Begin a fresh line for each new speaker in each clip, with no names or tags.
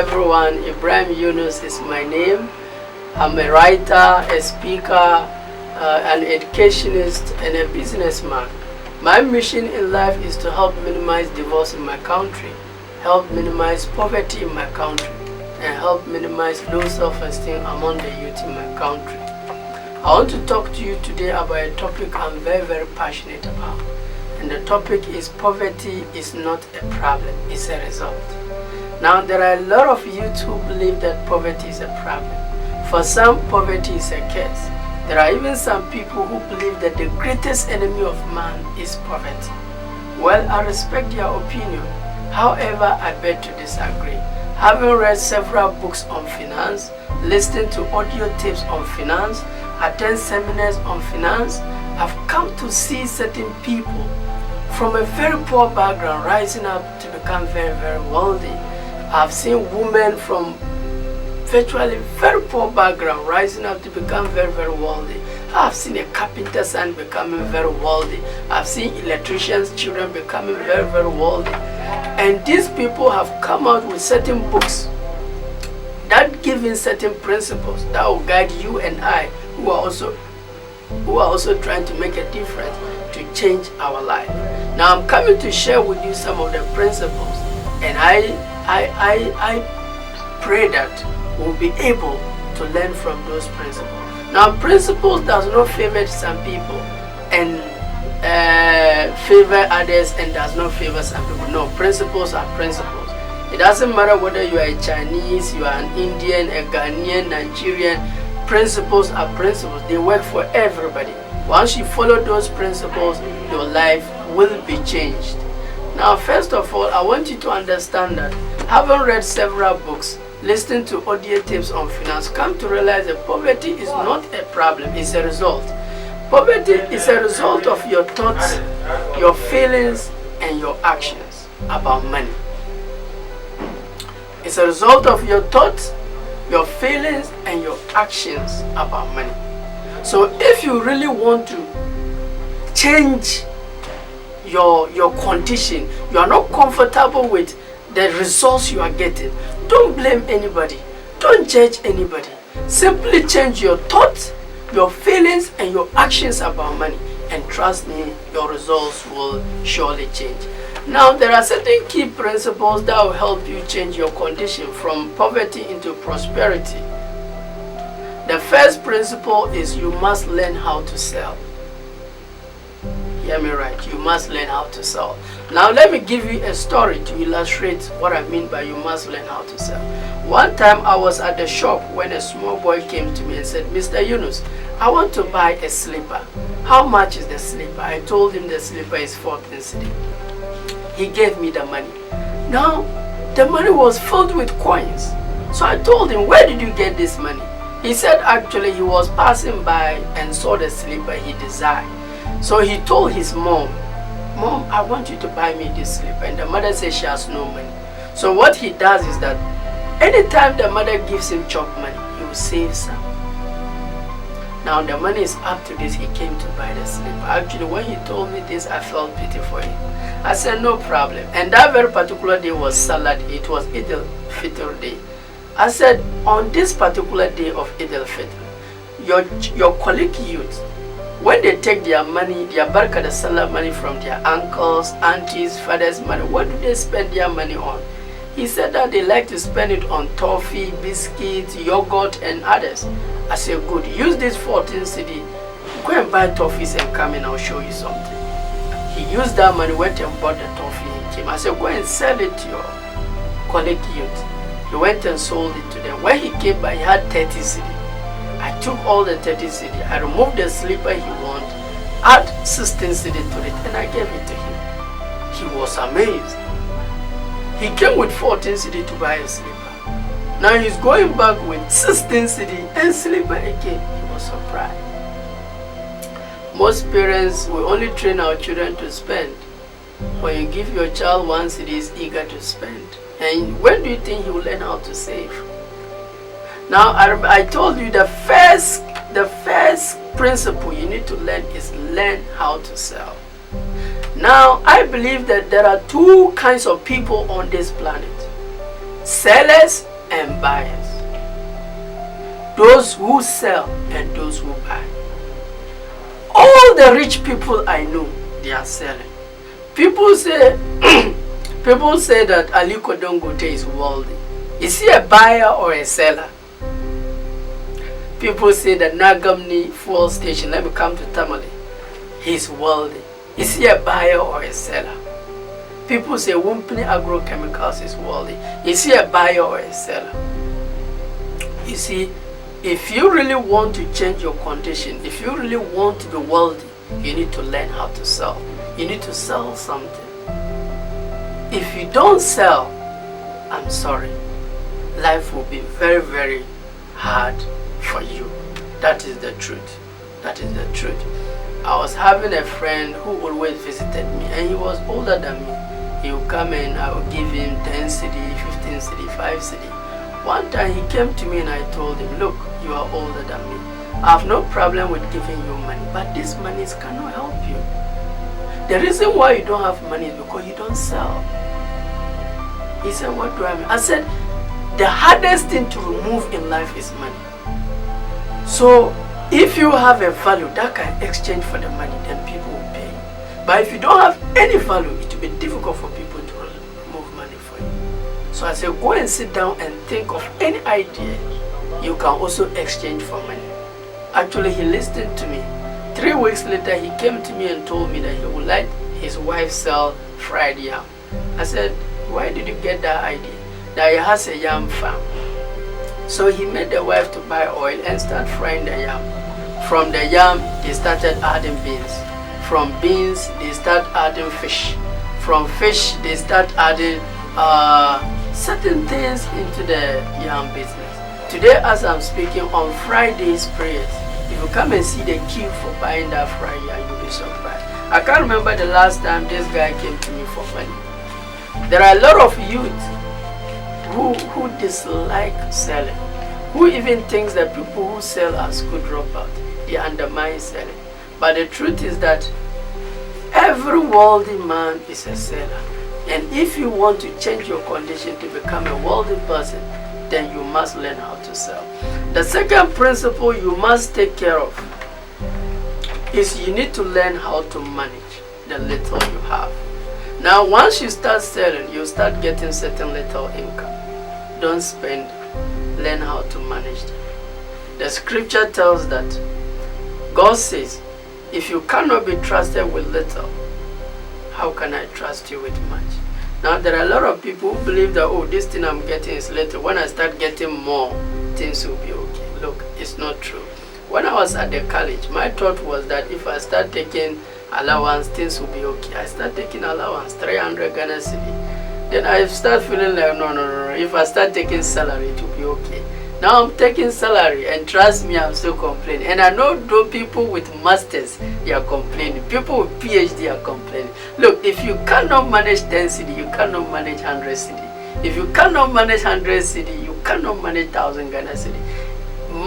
everyone, Ibrahim Yunus is my name. I'm a writer, a speaker, an educationist, and a businessman. My mission in life is to help minimize divorce in my country, help minimize poverty in my country, and help minimize low self-esteem among the youth in my country. I want to talk to you today about a topic I'm very passionate about. And the topic is poverty is not a problem, it's a result. Now, there are a lot of youth who believe that poverty is a problem. For some, poverty is a curse. There are even some people who believe that the greatest enemy of man is poverty. Well, I respect their opinion. However, I beg to disagree. Having read several books on finance, listened to audio tapes on finance, attend seminars on finance, I've come to see certain people from a very poor background rising up to become very wealthy. I've seen women from virtually very poor background rising up to become very wealthy. I've seen a carpenter's son becoming very wealthy. I've seen electricians' children becoming very wealthy. And these people have come out with certain books that give in certain principles that will guide you and I who are also trying to make a difference to change our life. Now I'm coming to share with you some of the principles, and I pray that we'll be able to learn from those principles. Now, principles does not favor some people and favor others, and does not favor some people. No, principles are principles. It doesn't matter whether you are a Chinese, you are an Indian, a Ghanaian, Nigerian. Principles are principles. They work for everybody. Once you follow those principles, your life will be changed. Now, first of all, I want you to understand that having read several books, listening to audio tapes on finance, come to realize that poverty is not a problem, it's a result. Poverty is a result of your thoughts, your feelings, and your actions about money. It's a result of your thoughts, your feelings, and your actions about money. So if you really want to change your condition, you are not comfortable with the results you are getting, don't blame anybody, don't judge anybody. Simply change your thoughts, your feelings, and your actions about money, and trust me, your results will surely change. Now, there are certain key principles that will help you change your condition from poverty into prosperity. The first principle is you must learn how to sell. Hear me right, you must learn how to sell. Now let me give you a story to illustrate what I mean by you must learn how to sell. One time I was at the shop when a small boy came to me and said, "Mr. Yunus, I want to buy a slipper. How much is the slipper?" I told him the slipper is 14 cedi. He gave me the money. Now the money was filled with coins. So I told him, "Where did you get this money?" He said actually he was passing by and saw the slipper he desired. So he told his mom, "Mom, I want you to buy me this slipper." And the mother says she has no money. So what he does is that anytime the mother gives him chop money, he will save some. Now the money is up to this, he came to buy the slipper. Actually, when he told me this, I felt pity for him. I said, "No problem." And that very particular day was Salat. It was Eid al-Fitr day. I said, on this particular day of Eid al-Fitr, your colleague youth, when they take their money, their Barka the Salah money from their uncles, aunties, fathers' money, what do they spend their money on? He said that they like to spend it on toffee, biscuits, yogurt, and others. I said, "Good, use this 14 cedi, go and buy toffees and come and I'll show you something." He used that money, went and bought the toffee and came. I said, "Go and sell it to your colleague youth." He went and sold it to them. When he came back, he had 30 cedi. I took all the 30 cedi, I removed the slipper he wanted, add 16 cedi to it, and I gave it to him. He was amazed. He came with 14 cedi to buy a slipper. Now he's going back with 16 cedi and slipper again. He was surprised. Most parents will only train our children to spend. When you give your child 1 cedi, he's eager to spend. And when do you think he will learn how to save? Now, I told you the first principle you need to learn is learn how to sell. Now, I believe that there are two kinds of people on this planet: sellers and buyers. Those who sell and those who buy. All the rich people I know, they are selling. People say people say that Aliko Dangote is wealthy. Is he a buyer or a seller? People say that Nagamni fuel station, let me come to Tamale, he's wealthy. Is he a buyer or a seller? People say Wumpini Agrochemicals is wealthy. Is he a buyer or a seller? You see, if you really want to change your condition, if you really want to be wealthy, you need to learn how to sell. You need to sell something. If you don't sell, I'm sorry, life will be very, very hard for you. That is the truth. That is the truth. I was having a friend who always visited me, and he was older than me. He would come and I would give him 10 cedi, 15 cedi, 5 cedi. One time he came to me and I told him, look, you are older than me. I have no problem with giving you money, but these monies cannot help you. The reason why you don't have money is because you don't sell. He said, what do I mean? I said, the hardest thing to remove in life is money. So if you have a value that can exchange for the money, then people will pay you. But if you don't have any value, it will be difficult for people to remove money for you. So I said, go and sit down and think of any idea you can also exchange for money. Actually, he listened to me. 3 weeks later, he came to me and told me that he would let his wife sell fried yam. I said, why did you get that idea? That he has a yam farm. So he made the wife to buy oil and start frying the yam. From the yam, they started adding beans. From beans, they start adding fish. From fish, they start adding certain things into the yam business. Today, as I'm speaking, on Friday's prayers, if you come and see the queue for buying that fried yam, you'll be surprised. I can't remember the last time this guy came to me for money. There are a lot of youth who dislike selling, who even thinks that people who sell are school dropout. They undermine selling. But the truth is that every wealthy man is a seller. And if you want to change your condition to become a wealthy person, then you must learn how to sell. The second principle you must take care of is you need to learn how to manage the little you have. Now, once you start selling, you start getting certain little income. Don't spend, learn how to manage them. The scripture tells that God says, if you cannot be trusted with little, how can I trust you with much? Now, there are a lot of people who believe that, oh, this thing I'm getting is little. When I start getting more, things will be okay. Look, it's not true. When I was at the college, my thought was that if I start taking allowance, things will be okay. I start taking allowance, 300 Ghana cedi. Then I start feeling like, no. If I start taking salary, it will be okay. Now I'm taking salary, and trust me, I'm still complaining. And I know those people with masters, they are complaining. People with PhD are complaining. Look, if you cannot manage 10 cedi, you cannot manage 100 cedi. If you cannot manage 100 cedi, you cannot manage 1,000 Ghana cedi.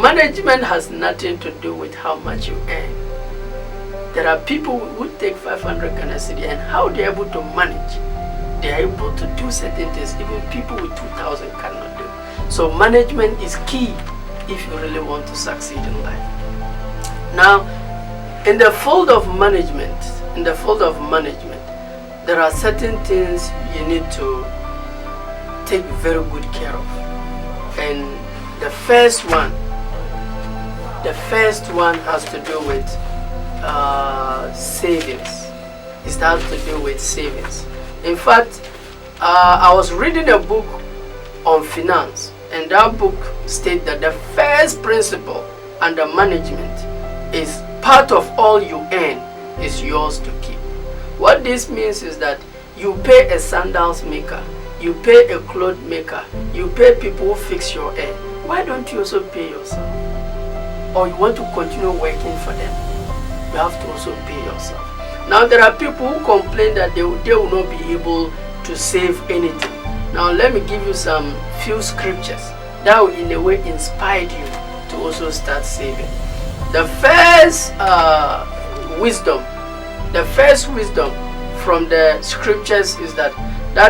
Management has nothing to do with how much you earn. There are people who take 500 Ghana cedi, and how they are able to manage. They are able to do certain things even people with 2,000 cannot do. So management is key if you really want to succeed in life. Now, in the field of management, there are certain things you need to take very good care of. And the first one has to do with savings. It has to do with savings. In fact, I was reading a book on finance, and that book states that the first principle under management is part of all you earn is yours to keep. What this means is that you pay a sandals maker, you pay a cloth maker, you pay people who fix your hair. Why don't you also pay yourself? Or you want to continue working for them? You have to also pay yourself. Now there are people who complain that they will not be able to save anything. Now let me give you some few scriptures that will in a way inspire you to also start saving. The first wisdom from the scriptures is that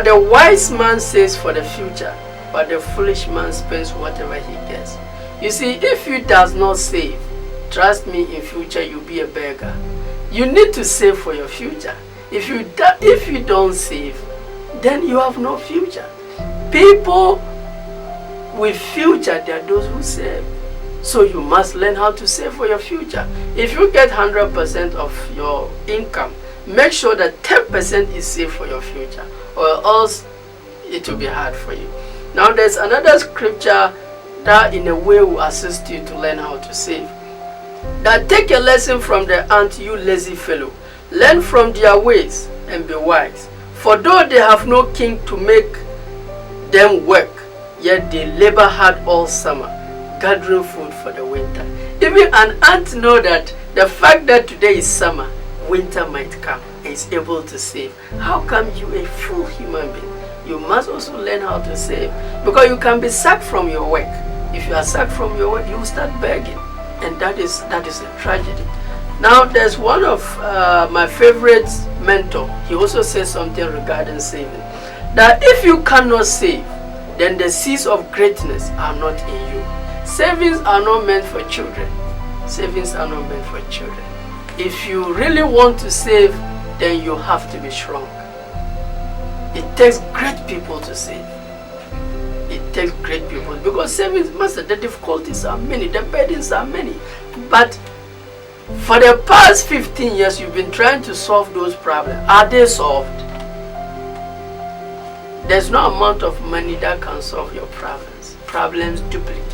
the wise man says for the future, but the foolish man spends whatever he gets. You see, if you does not save, trust me, in future you'll be a beggar. You need to save for your future. If you don't save, then you have no future. People with future, they are those who save. So you must learn how to save for your future. If you get 100% of your income, make sure that 10% is saved for your future, or else it will be hard for you. Now there's another scripture that in a way will assist you to learn how to save. That take a lesson from the ant, you lazy fellow. Learn from their ways and be wise. For though they have no king to make them work, yet they labor hard all summer, gathering food for the winter. Even an ant know that the fact that today is summer, winter might come, and is able to save. How come you, a full human being, you must also learn how to save? Because you can be sacked from your work. If you are sacked from your work, you will start begging, and that is a tragedy. Now there's one of my favorite mentor. He also says something regarding saving, that if you cannot save, then the seeds of greatness are not in you. Savings are not meant for children. Savings are not meant for children. If you really want to save, then you have to be strong. It takes great people to save. It takes great people, because savings, master, the difficulties are many, the burdens are many. But for the past 15 years, you've been trying to solve those problems. Are they solved? There's no amount of money that can solve your problems. Problems duplicate.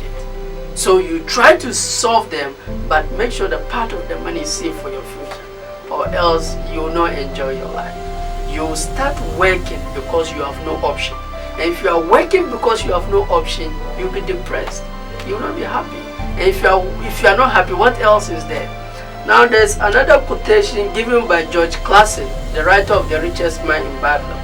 So you try to solve them, but make sure that part of the money is saved for your future, or else you will not enjoy your life. You will start working because you have no option. And if you are working because you have no option, you'll be depressed. You will not be happy. And if you are not happy, what else is there? Now there's another quotation given by George Clason, the writer of The Richest Man in Babylon.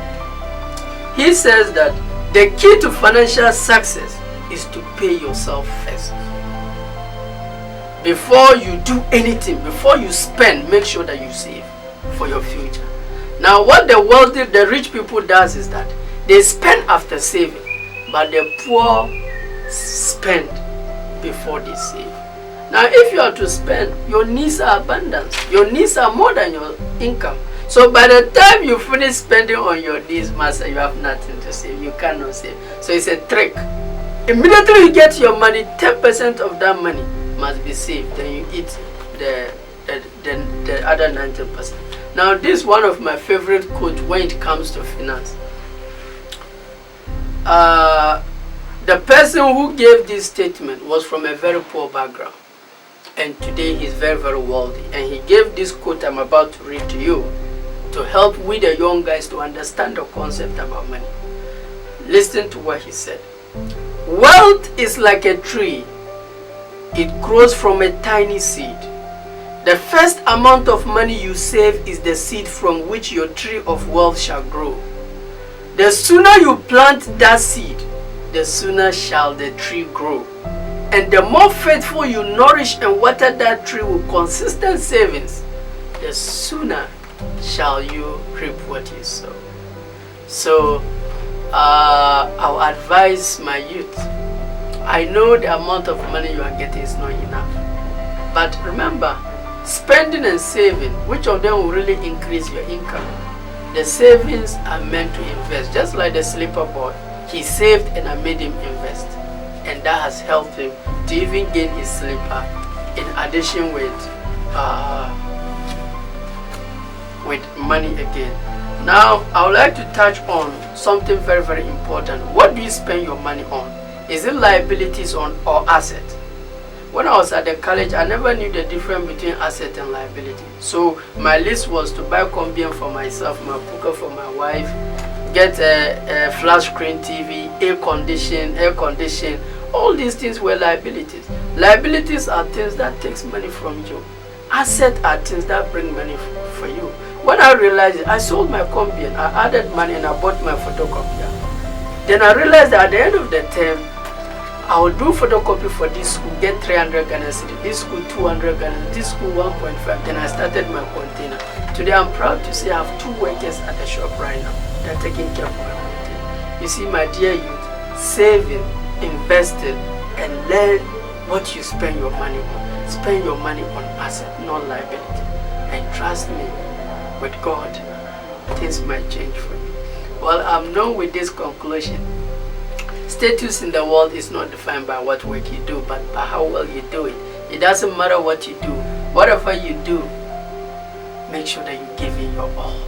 He says that the key to financial success is to pay yourself first. Before you do anything, before you spend, make sure that you save for your future. Now what the wealthy, the rich people does is that they spend after saving, but the poor spend before they save. Now if you are to spend, your needs are abundant. Your needs are more than your income. So by the time you finish spending on your needs, master, you have nothing to save. You cannot save. So it's a trick. Immediately you get your money, 10% of that money must be saved. Then you eat the other 90%. Now this is one of my favorite quotes when it comes to finance. The person who gave this statement was from a very poor background, and today he's very, very wealthy. And he gave this quote I'm about to read to you to help we the young guys to understand the concept about money. Listen to what he said. Wealth is like a tree. It grows from a tiny seed. The first amount of money you save is the seed from which your tree of wealth shall grow. The sooner you plant that seed, the sooner shall the tree grow. And the more faithful you nourish and water that tree with consistent savings, the sooner shall you reap what you sow. So I'll advise my youth. I know the amount of money you are getting is not enough. But remember, spending and saving, which of them will really increase your income? The savings are meant to invest. Just like the slipper boy, he saved and I made him invest. And that has helped him to even gain his slipper, in addition with money again. Now, I would like to touch on something very, very important. What do you spend your money on? Is it liabilities or assets? When I was at the college, I never knew the difference between asset and liability. So my list was to buy Combien for myself, my Puka for my wife, get a flat screen TV, air condition. All these things were liabilities. Liabilities are things that takes money from you. Assets are things that bring money for you. When I realized it, I sold my Combien, I added money and I bought my photocopier. Then I realized that at the end of the term, I will do photocopy for this school, get 300 Ghana cedi, this school 200 Ghana, this school 1.5. Then I started my container. Today I'm proud to say I have 2 workers at the shop right now. They're taking care of my container. You see, my dear youth, saving, investing, and learn what you spend your money on. Spend your money on asset, not liability. And trust me, with God, things might change for you. Well, I'm done with this conclusion. Status in the world is not defined by what work you do, but by how well you do it. It doesn't matter what you do. Whatever you do, make sure that you give it your all.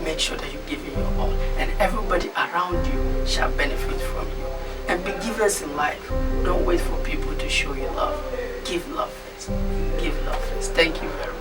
Make sure that you give it your all. And everybody around you shall benefit from you. And be givers in life. Don't wait for people to show you love. Give love first. Give love first. Thank you very much.